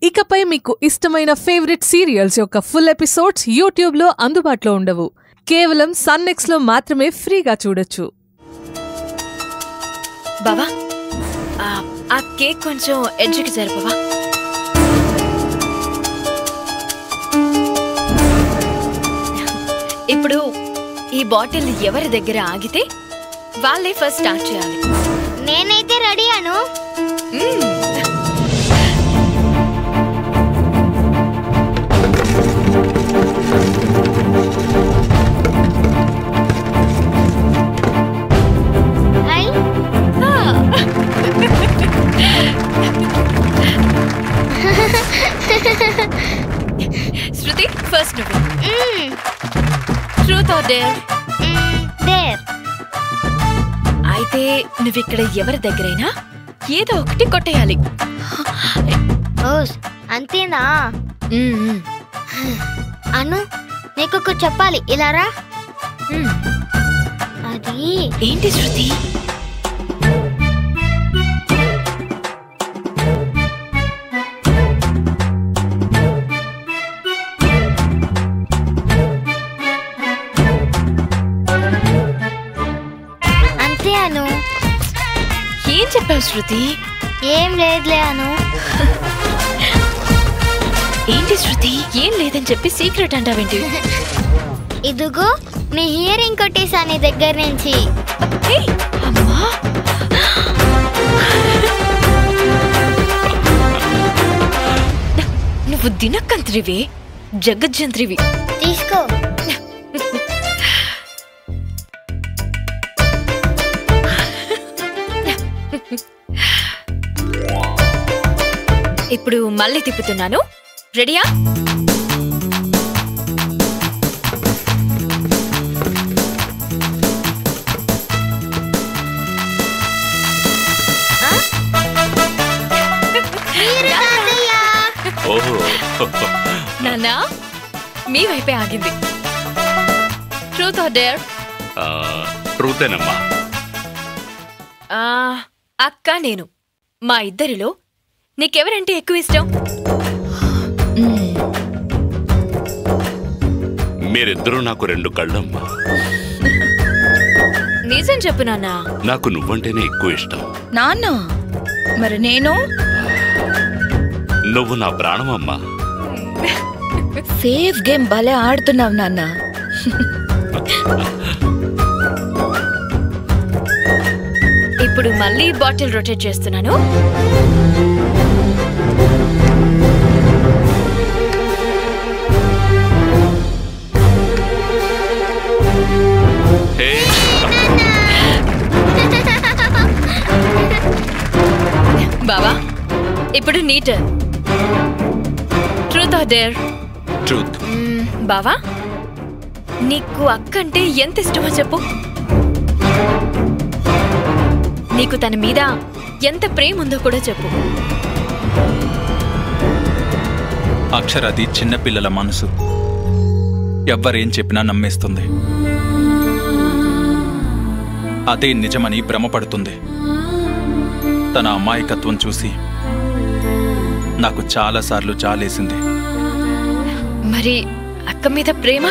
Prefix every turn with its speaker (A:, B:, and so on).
A: ఇకపై మీకు ఇష్టమైన ఫేవరెట్ సీరియల్స్ యొక్క ఫుల్ ఎపిసోడ్స్ యూట్యూబ్లో అందుబాటులో ఉండవు. కేవలం సన్నెక్స్లో మాత్రమే ఫ్రీగా చూడొచ్చు.
B: బావా, ఆ కేక్ కొంచెం ఎడ్జ్కి జరపవా? ఇప్పుడు ఈ బాటిల్ ఎవరి దగ్గర ఆగితే వాళ్ళే ఫస్ట్ స్టార్ట్ చేయాలి.
C: నేనైతే రెడీ అను.
B: శృతి, ఫస్ట్ నువ్వు. Truth or dare?
C: డేర్.
B: అయితే నువ్విక్కడ ఎవరి దగ్గరైనా ఏదో ఒకటి కొట్టేయాలి.
C: అంతేనా? అను, నీకు చెప్పాలి, ఇలా రా. అది
B: ఏంటి శృతి?
C: అంతే అను.
B: ఏం చెప్పావు శృతి?
C: ఏం లేదులే అను.
B: ఏంటి శృతి, ఏం లేదని చెప్పి సీక్రెట్ అంటావేంటి?
C: ఇదిగో నీ హియరింగ్ కొట్టేసా నీ దగ్గర నుంచి.
B: అమ్మా, నువ్వు దినకంత్రివి, జగజ్జంత్రివి.
C: తీసుకో.
B: ఇప్పుడు మళ్ళీ తిప్పుతున్నాను. రెడీయా? నాన్నా, మీ వైపే ఆగింది. Truth or dare?
D: ట్రూతేనమ్మా.
B: అక్క, నేను, మా ఇద్దరిలో నీకెవరంటే ఎక్కువ ఇష్టం?
D: మీరిద్దరూ నాకు రెండు కళ్ళమ్మా.
B: నిజం చెప్పు నాన్నా.
D: నాకు నువ్వంటేనే ఎక్కువ ఇష్టం.
E: నాన్న, మరి నేను?
D: నువ్వు నా ప్రాణమమ్మా.
E: సేఫ్ గేమ్ భలే ఆడుతున్నావు నాన్న.
B: ఇప్పుడు మళ్ళీ బాటిల్ రొటేట్ చేస్తున్నాను. బావా, ఇప్పుడు నీ turn. Truth or dare?
D: Truth.
B: బావా, నీకు అక్క అంటే ఎంత ఇష్టమో చెప్పు. నీకు తన మీద ఎంత ప్రేమ ఉందో కూడా చెప్పు.
F: అక్షరాది చిన్నపిల్లల మనసు ఎవ్వరేం చెప్పినా నమ్మేస్తుంది. అదే నిజమని భ్రమపడుతుంది. తన అమాయకత్వం చూసి నాకు చాలాసార్లు జాలేసింది.
B: మరి అక్క మీద ప్రేమ?